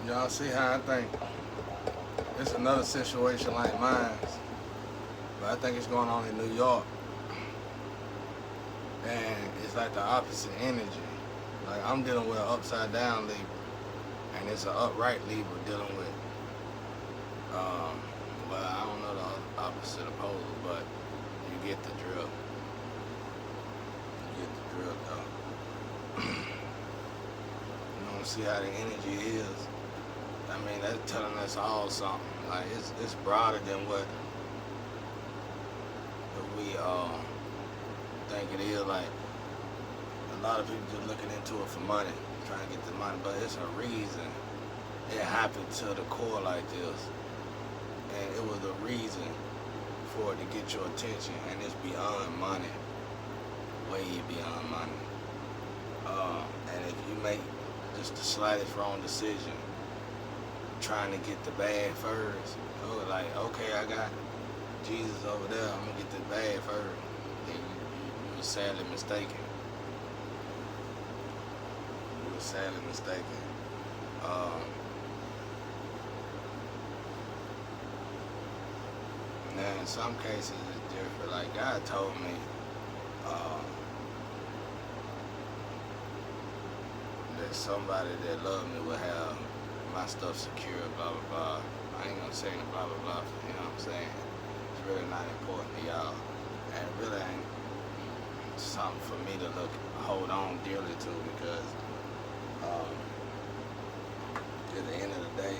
Y'all see how I think it's another situation like mine, but I think it's going on in New York, and it's like the opposite energy. Like I'm dealing with an upside down Libra, and it's an upright Libra dealing with, well, I don't know the opposite of polar, but you get the drill. You get the drill though. You know, see how the energy is. I mean, that's telling us all something. Like it's broader than what we think it is. Like a lot of people just looking into it for money, trying to get the money, but it's a reason it happened to the core like this, and it was a reason for it to get your attention, and it's beyond money, way beyond money. And if you make just the slightest wrong decision, trying to get the bag first, like, okay, I got Jesus over there, I'm gonna get the bag first, then you were sadly mistaken. You were sadly mistaken. Now in some cases it's different. Like God told me, that somebody that loved me would have my stuff secure, blah, blah, blah. I ain't gonna say the blah, blah, blah, you know what I'm saying? It's really not important to y'all. And it really ain't something for me to hold on dearly to, because at the end of the day,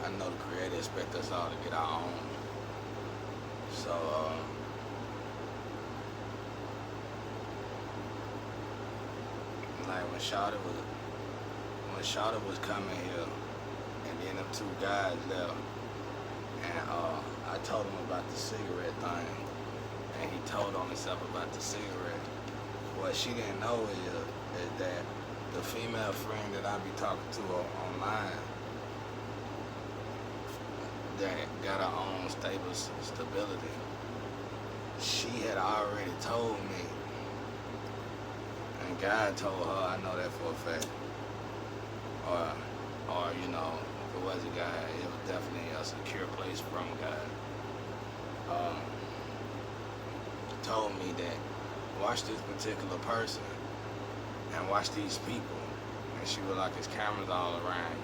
I know the Creator expects us all to get our own. So, like when Shawty was coming here, and then them two guys left, and I told him about the cigarette thing, and he told on himself about the cigarette. What she didn't know is that the female friend that I be talking to online, that got her own stability, she had already told me, and God told her, I know that for a fact, or you know, if it wasn't God, it was definitely a secure place from God. Told me that watch this particular person and watch these people, and she was like, there's cameras all around you.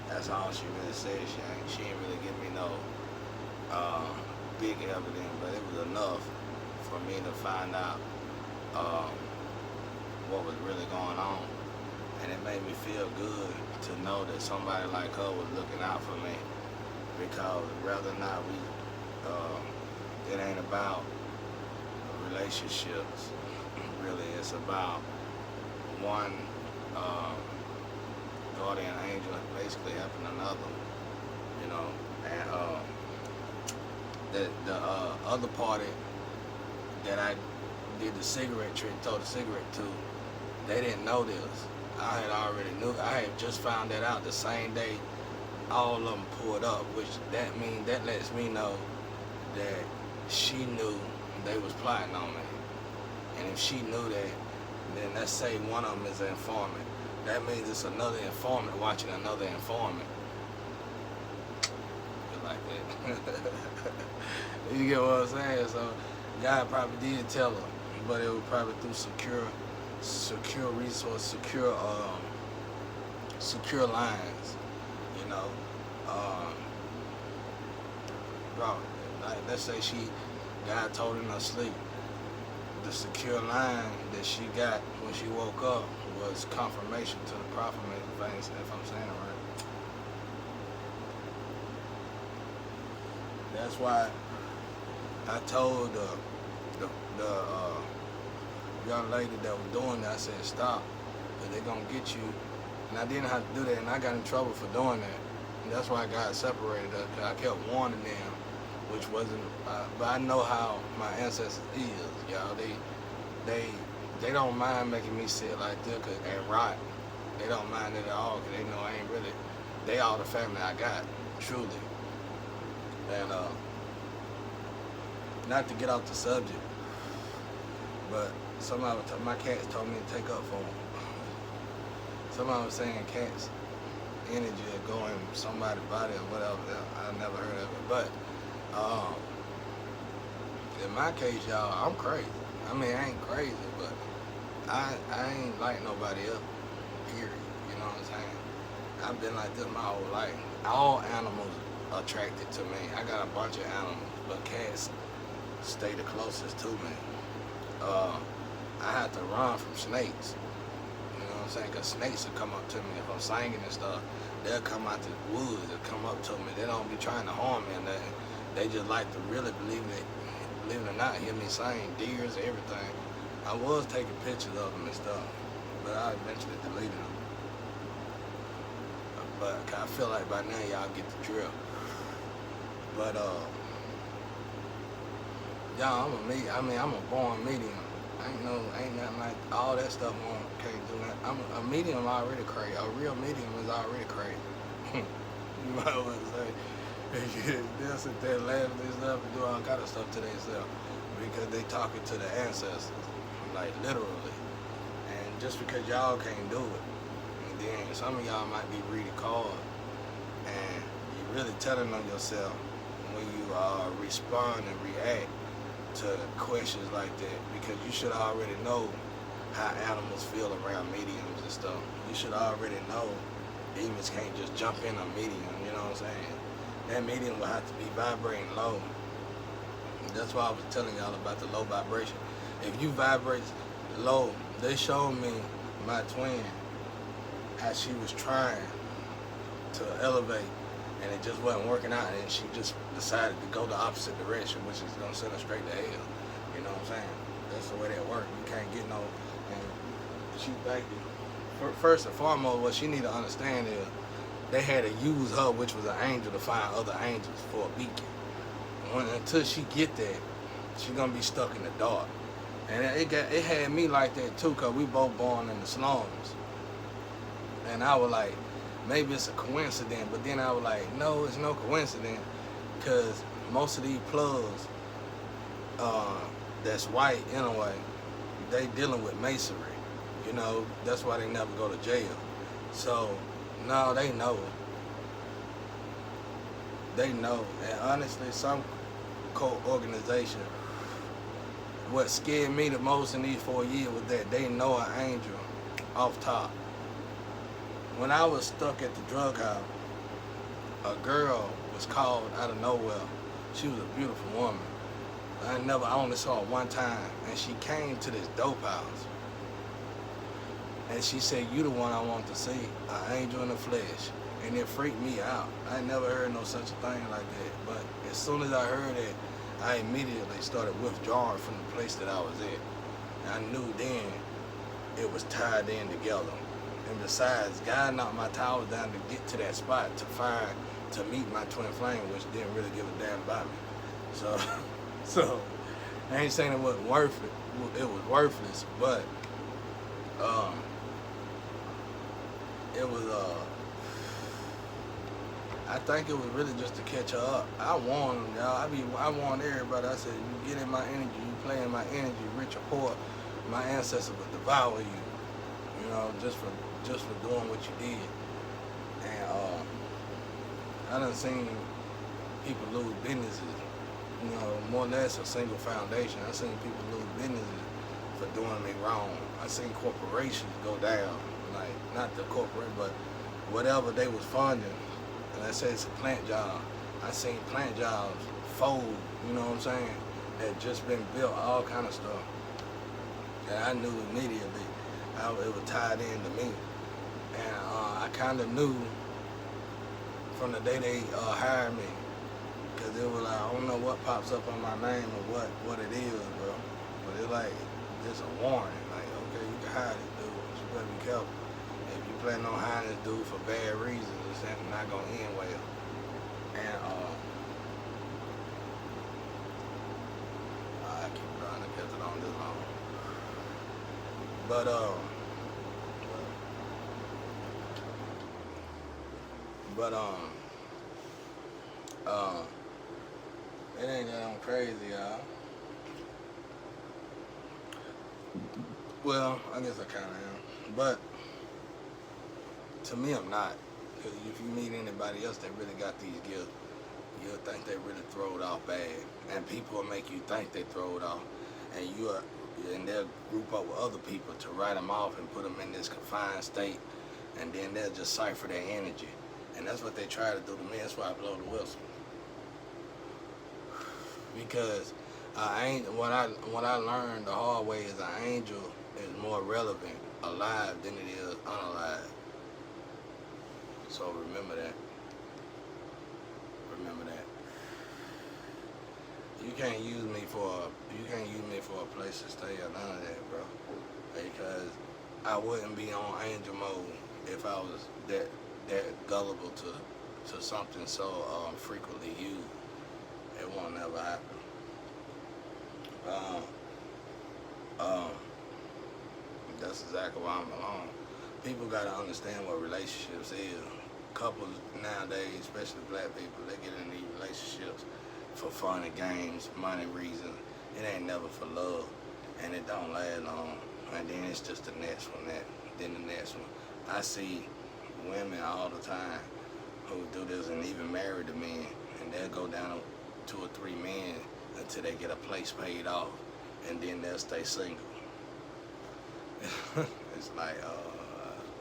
That's all she really said. She ain't really give me no big evidence, but it was enough for me to find out what was really going on. And it made me feel good to know that somebody like her was looking out for me, because whether or not it ain't about relationships, really. It's about one guardian angel basically helping another, you know. And the other party that I did the cigarette trick, told the cigarette to, they didn't know this. I had already knew. I had just found that out the same day all of them pulled up, which that lets me know that she knew they was plotting on me. And if she knew that, then let's say one of them is an informant. That means it's another informant watching another informant. Just like that. You get what I'm saying? So God probably did tell her, but it was probably through secure resource, secure lines, you know. Bro, like, let's say God told her in her sleep, the secure line that she got when she woke up was confirmation to the prophet, if I'm saying it right. That's why I told the young lady that was doing that, I said, stop, because they're going to get you. And I didn't have to do that, and I got in trouble for doing that. And that's why I got separated us, because I kept warning them, which wasn't, but I know how my ancestors is, y'all. They don't mind making me sit like this and rot. They don't mind it at all, because they know I ain't really, they all the family I got, truly. And not to get off the subject, but my cats told me to take up for them. Somebody was saying cats energy or go in somebody's body or whatever. I never heard of it. But um, in my case, y'all, I'm crazy. I mean, I ain't crazy, but I ain't like nobody else. Period. You know what I'm saying? I've been like this my whole life. All animals attracted to me. I got a bunch of animals, but cats stay the closest to me. Uh, I have to run from snakes. You know what I'm saying? Because snakes will come up to me if I'm singing and stuff. They'll come out the woods and come up to me. They don't be trying to harm me or nothing. They just like to really believe it or not, hear me sing, deers, everything. I was taking pictures of them and stuff, but I eventually deleted them. But I feel like by now y'all get the drill. But y'all, I'm a born medium. Ain't nothing like all that stuff. Can't do that. I'm a medium already crazy. A real medium is already crazy. You might want to say they'll sit there laugh and stuff and do all kind of stuff to themselves because they talking to the ancestors, like literally. And just because y'all can't do it, and then some of y'all might be reading cards, and you really telling on yourself when you respond and react to questions like that, because you should already know how animals feel around mediums and stuff. You should already know demons can't just jump in a medium, you know what I'm saying? That medium will have to be vibrating low. That's why I was telling y'all about the low vibration. If you vibrate low, they showed me my twin, how she was trying to elevate, and it just wasn't working out, and she just decided to go the opposite direction, which is gonna send her straight to hell. You know what I'm saying? That's the way that works. You can't get no, and she thinking, first and foremost, what she need to understand is they had to use her, which was an angel, to find other angels for a beacon. Until she get that, she gonna be stuck in the dark. And it had me like that too, cause we both born in the slums. And I was like, maybe it's a coincidence, but then I was like, no, it's no coincidence, because most of these plugs that's white anyway, they dealing with masonry. You know, that's why they never go to jail. So, no, they know. They know. And honestly, some co-organization, what scared me the most in these 4 years was that they know an angel off top. When I was stuck at the drug house, a girl was called out of nowhere. She was a beautiful woman. I only saw her one time, and she came to this dope house. And she said, "You the one I want to see, an angel in the flesh." And it freaked me out. I never heard no such a thing like that. But as soon as I heard it, I immediately started withdrawing from the place that I was at. And I knew then it was tied in together. And besides, God knocked my towers down to get to that spot to meet my twin flame, which didn't really give a damn about me. So I ain't saying it wasn't worth it. It was worthless, but it was I think it was really just to catch her up. I warned them, y'all. I warned everybody. I said, you get in my energy, you play in my energy, rich or poor, my ancestors would devour you. You know, just for doing what you did. And I done seen people lose businesses. You know, more or less a single foundation. I seen people lose businesses for doing me wrong. I seen corporations go down, like not the corporate, but whatever they was funding. And I said it's a plant job. I seen plant jobs fold. You know what I'm saying? That just been built, all kind of stuff. And I knew immediately it was tied in to me. And I kind of knew from the day they hired me, because it was like, I don't know what pops up on my name or what it is, bro. But it's like, it's a warning. Like, okay, you can hire this dude, but you better be careful. If you plan on hiring this dude for bad reasons, it's not going to end well. And I keep trying to catch it on this long. But it ain't that I'm crazy, y'all. Well, I guess I kind of am. But to me, I'm not. Because if you meet anybody else that really got these gifts, you'll think they really throw it off bad. And people will make you think they throw it off. And they'll group up with other people to write them off and put them in this confined state. And then they'll just cipher their energy. And that's what they try to do to me. That's why I blow the whistle. Because what I learned the hard way is an angel is more relevant alive than it is unalive. So remember that. Remember that. You can't use me for a place to stay or none of that, bro. Because I wouldn't be on angel mode if I was that gullible to something so frequently used. It won't never happen. That's exactly why I'm alone. People gotta understand what relationships is. Couples nowadays, especially black people, they get in these relationships for fun and games, money reasons. It ain't never for love, and it don't last long. And then it's just the next one, then the next one. I see women all the time who do this and even married to men, and they'll go down 2 or 3 men until they get a place paid off, and then they'll stay single. It's like,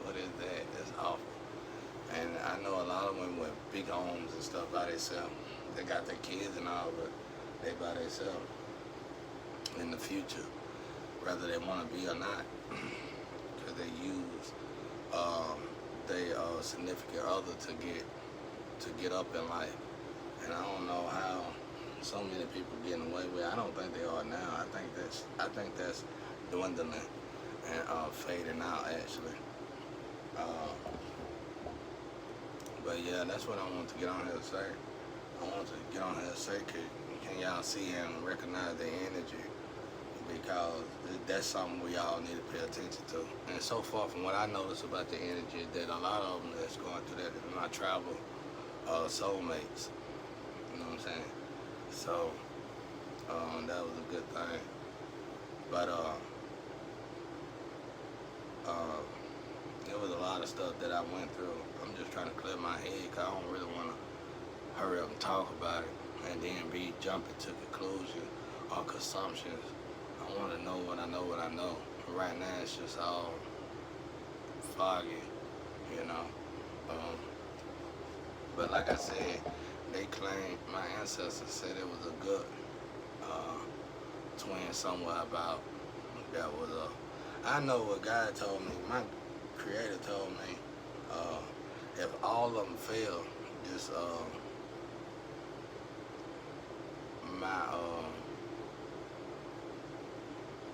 what is that? It's awful. And I know a lot of women with big homes and stuff by themselves. They got their kids and all, but they by themselves in the future, whether they want to be or not, because they use their significant other to get up in life. And I don't know how so many people getting away with it. I don't think they are now. I think that's dwindling and fading out actually. But yeah, that's what I want to get on here to say. I want to get on here to say, can y'all see and recognize the energy? Because that's something we all need to pay attention to. And so far from what I noticed about the energy, that a lot of them that's going through that is my travel soulmates. You know what I'm saying? So that was a good thing. But there was a lot of stuff that I went through. I'm just trying to clear my head because I don't really want to hurry up and talk about it and then be jumping to conclusions or consumptions. I want to know what I know. Right now it's just all foggy, you know. But like I said, they claim, my ancestors said it was a good twin somewhere about that was I know what God told me, my creator told me, if all of them fail, just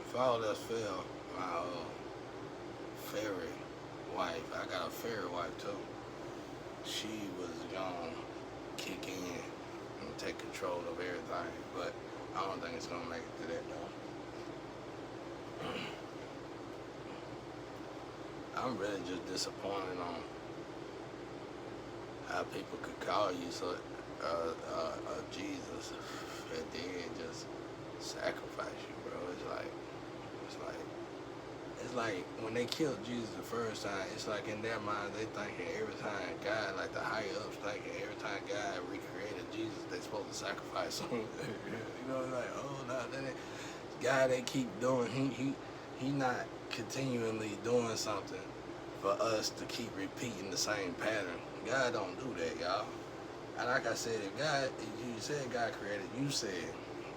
if all else fail, my fairy wife, I got a fairy wife too. She was gonna kick in and take control of everything, but I don't think it's gonna make it to that though. I'm really just disappointed on how people could call you Jesus and then just sacrifice you, bro. It's like when they killed Jesus the first time, it's like in their mind they thinking every time God, like the higher ups thinking every time God recreated Jesus, they supposed to sacrifice him. You know, like, oh no, God they keep doing, he not continually doing something for us to keep repeating the same pattern. God don't do that, y'all. And like I said, if you said God created, you said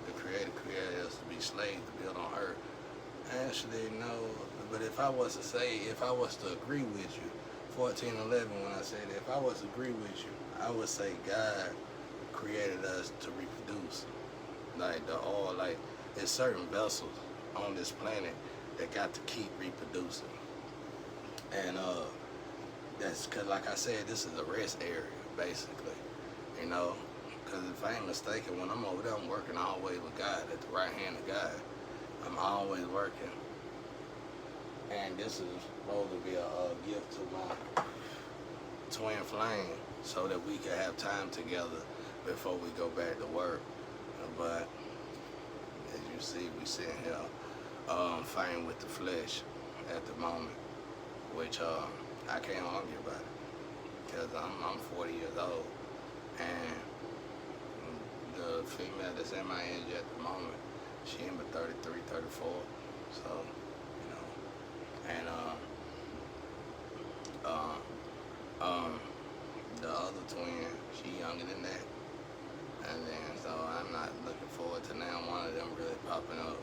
the creator created us to be slaves to build on earth. Actually, no. But if I was to agree with you, 14:11, when I say that, if I was to agree with you, I would say God created us to reproduce. Like there's certain vessels on this planet that got to keep reproducing. And that's because, like I said, this is a rest area, basically. You know, because if I ain't mistaken, when I'm over there, I'm working always with God, at the right hand of God. I'm always working. And this is supposed to be a gift to my twin flame so that we can have time together before we go back to work. But as you see, we sitting here fighting with the flesh at the moment, which I can't argue about it. because I'm 40 years old, and the female that's in my age at the moment, she in about 33, 34. So, you know, and uh, um, the other twin, she younger than that, and then so I'm not looking forward to now one of them really popping up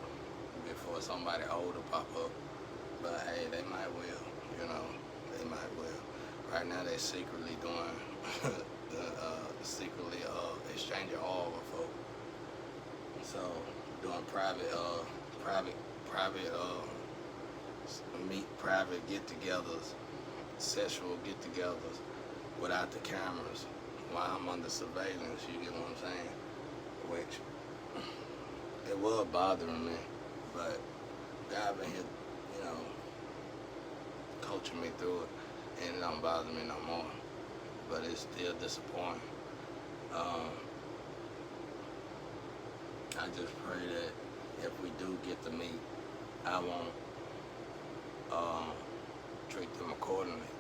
before somebody older pop up. But hey, they might will, you know, they might will. Right now they secretly doing secretly exchanging oil with folk. So doing private private get-togethers, sexual get-togethers without the cameras while I'm under surveillance. You get what I'm saying? Which it was bothering me, but God been here, you know, coaching me through it, and it don't bother me no more. But it's still disappointing. I just pray that if we do get to meet, I won't treat them accordingly.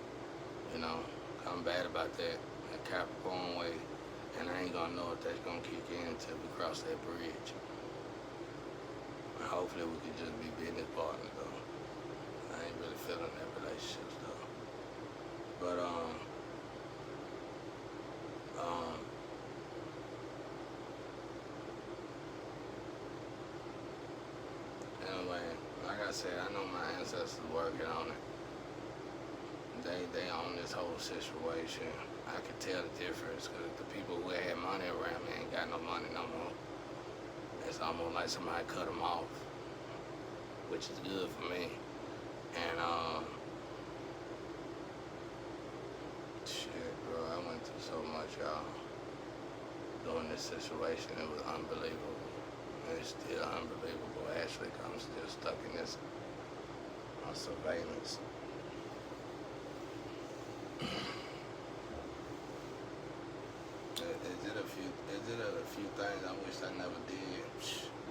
You know, I'm bad about that Capricorn way, and I ain't gonna know if that's gonna kick in until we cross that bridge. And hopefully we can just be business partners though. I ain't really feeling that relationship stuff. But anyway, like I said, I know my ancestors working on it. They own this whole situation. I could tell the difference because the people who had money around me ain't got no money no more. It's almost like somebody cut them off, which is good for me. And shit, bro, I went through so much, y'all, during this situation. It was unbelievable. And it's still unbelievable, actually, 'cause I'm still stuck in this surveillance. Is it a few things I wish I never did?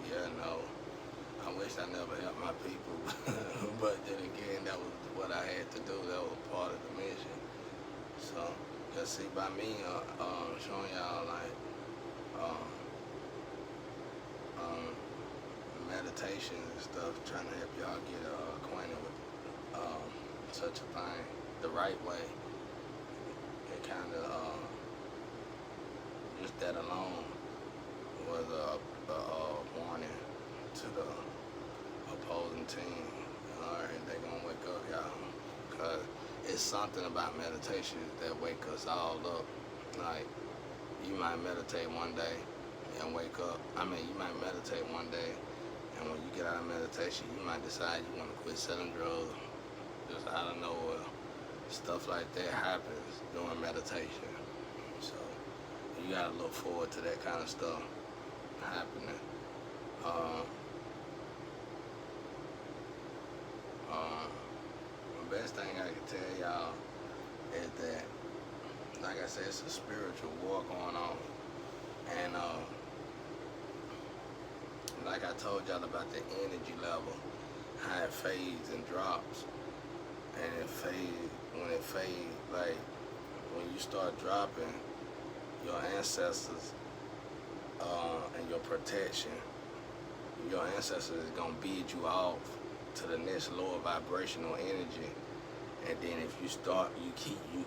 Yeah, no. I wish I never helped my people. But then again, that was what I had to do. That was part of the mission. So, just see, by me showing y'all like meditation and stuff, trying to help y'all get acquainted with such a thing the right way, it kind of just that alone was a warning to the opposing team. Alright, they gonna wake up, y'all, cause it's something about meditation that wake us all up. Like, you might meditate one day and wake up. You might meditate one day, and when you get out of meditation, you might decide you want to quit selling drugs. Just out of nowhere, stuff like that happens during meditation. So you gotta look forward to that kind of stuff happening. The best thing I can tell y'all is that, like I said, it's a spiritual war going on. And like I told y'all about the energy level, how it fades and drops. And when it fades, like when you start dropping, your ancestors and your protection, your ancestors is gonna bid you off to the next lower vibrational energy. And then if you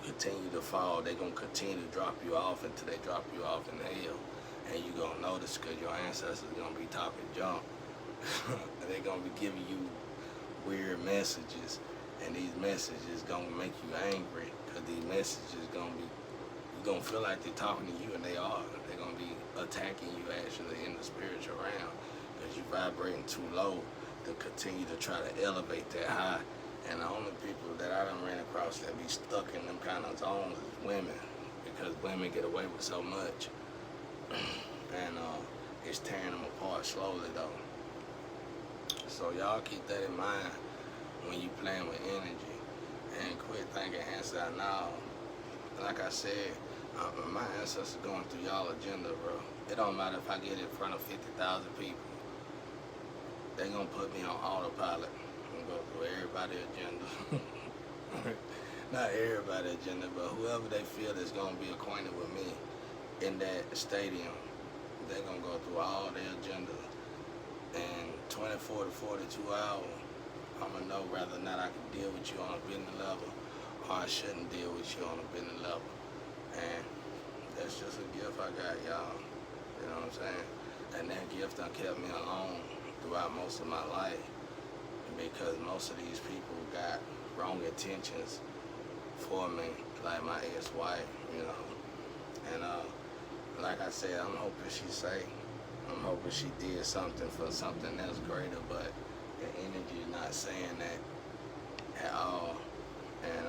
continue to fall, they're gonna continue to drop you off until they drop you off in hell. And you're gonna notice because your ancestors are gonna be talking junk. They're gonna be giving you weird messages, and these messages gonna make you angry because these messages gonna be, you're gonna feel like they're talking to you, and they are. They're gonna be attacking you actually in the spiritual realm because you're vibrating too low to continue to try to elevate that high. And the only people that I done ran across that be stuck in them kind of zones is women, because women get away with so much. And it's tearing them apart slowly though. So y'all keep that in mind when you playing with energy, and quit thinking ancestor now. Like I said, my ancestors going through y'all agenda, bro. It don't matter if I get in front of 50,000 people. They gonna put me on autopilot and go through everybody's agenda. not everybody agenda, but whoever they feel is gonna be acquainted with me in that stadium, they're gonna go through all their agendas. And 24 to 42 hours, I'm gonna know whether or not I can deal with you on a business level or I shouldn't deal with you on a business level. And that's just a gift I got, y'all. You know what I'm saying? And that gift done kept me alone throughout most of my life because most of these people got wrong intentions for me, like my ex-wife, you know. And like I said, I'm hoping she's safe. I'm hoping she did something for something that's greater, but the energy is not saying that at all. And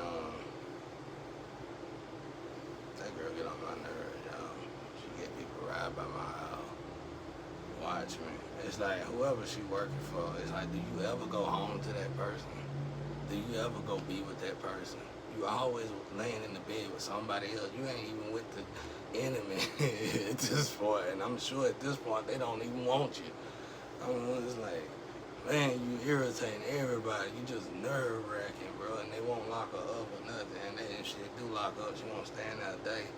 that girl get on my nerves, y'all. She get people ride by my house, watch me. It's like whoever she working for, it's like, do you ever go home to that person? Do you ever go be with that person? You always laying in the bed with somebody else. You ain't even with the enemy at this point. And I'm sure at this point they don't even want you. I mean, it's like, man, you irritating everybody. You just nerve wracking, bro. And they won't lock her up or nothing. And if she do lock up, she won't stand that day.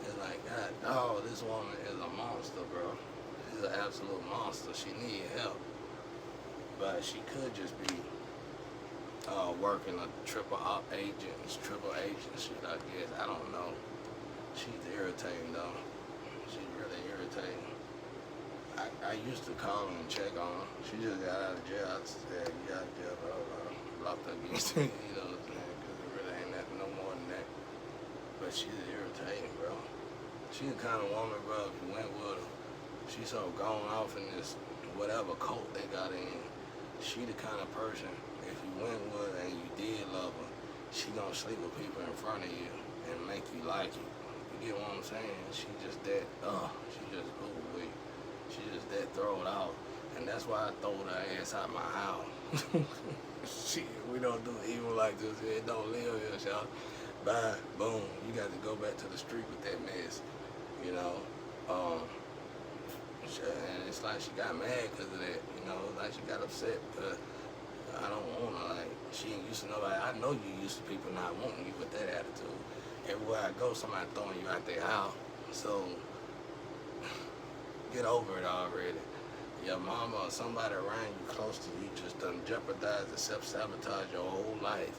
It's like, God, dog, this woman is a monster, bro. She's an absolute monster. She need help. But she could just be working a triple agency, I guess. I don't know. She's irritating though. She's really irritating. I used to call her and check on her. She just got out of jail. I said, you got out of jail, blah, blah, locked up against you know what I'm saying? Because it really ain't nothing no more than that. But she's irritating, bro. She the kind of woman, bro, if you went with her, she's so gone off in this whatever cult they got in. She the kind of person, if you went with her and you did love her, she gonna sleep with people in front of you and make you like it. You get what I'm saying? She just that, she just ooh-wee. She just that throwed out. And that's why I throw her ass out my house. Shit, we don't do evil like this here. It don't live here, y'all. Bye, boom. You got to go back to the street with that mess, you know. And it's like she got mad because of that, you know, like she got upset, but I don't want her, like, she ain't used to nobody. I know you used to people not wanting you with that attitude. Everywhere I go, somebody throwing you out their house. So, get over it already. Your mama or somebody around you close to you just done jeopardized and self-sabotage your whole life.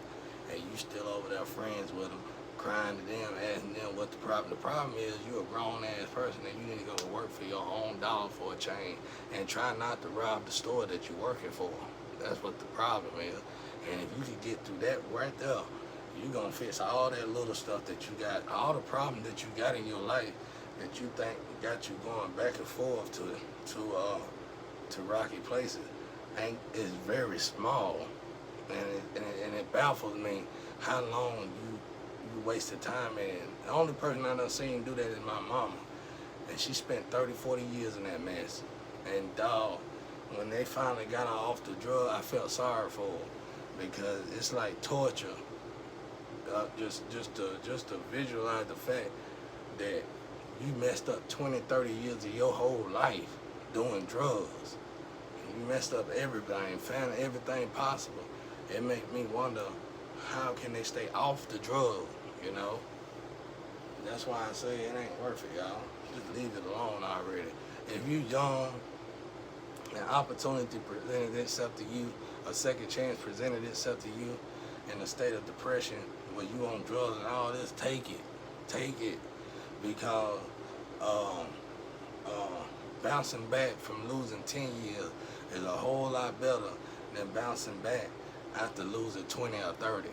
And you still over there friends with them, crying to them, asking them what the problem. The problem is you're a grown-ass person and you need to go to work for your own dollar for a change and try not to rob the store that you're working for. That's what the problem is. And if you can get through that right there, you're going to fix all that little stuff that you got, all the problems that you got in your life that you think got you going back and forth to rocky places. And it's very small. And it baffles me how long you wasted time in. The only person I done seen do that is my mama. And she spent 30, 40 years in that mess. And dog, when they finally got her off the drug, I felt sorry for her because it's like torture. Just to visualize the fact that you messed up 20, 30 years of your whole life doing drugs. And you messed up everything, found everything possible. It makes me wonder, how can they stay off the drug, you know? That's why I say it ain't worth it, y'all. Just leave it alone already. If you young, an opportunity presented itself to you, a second chance presented itself to you in a state of depression where you on drugs and all this, take it. Because bouncing back from losing 10 years is a whole lot better than bouncing back after losing 20 or 30.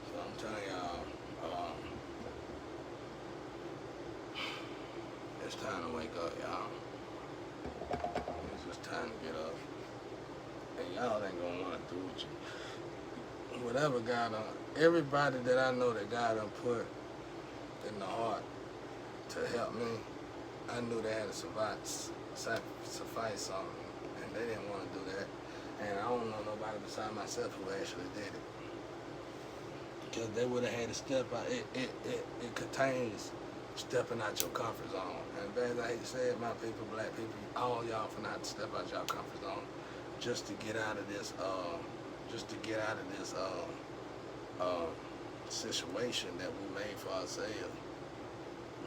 So I'm telling y'all, it's time to wake up, y'all. It's just time to get up. And y'all ain't gonna want to do with you. Whatever God everybody that I know that God done put in the heart to help me, I knew they had to suffice something, and they didn't want to do that. And I don't know nobody beside myself who actually did it. Because they would have had to step out. It contains stepping out your comfort zone. And as I hate to say it, my people, black people, all y'all for not to step out your comfort zone just to get out of this situation that we made for ourselves.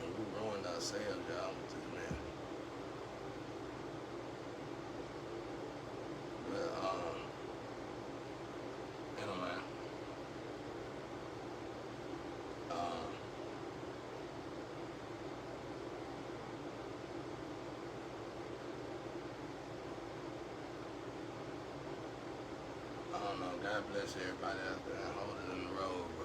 And we ruined ourselves, y'all, with this man. But anyway. I don't know. God bless everybody out there holding in the road.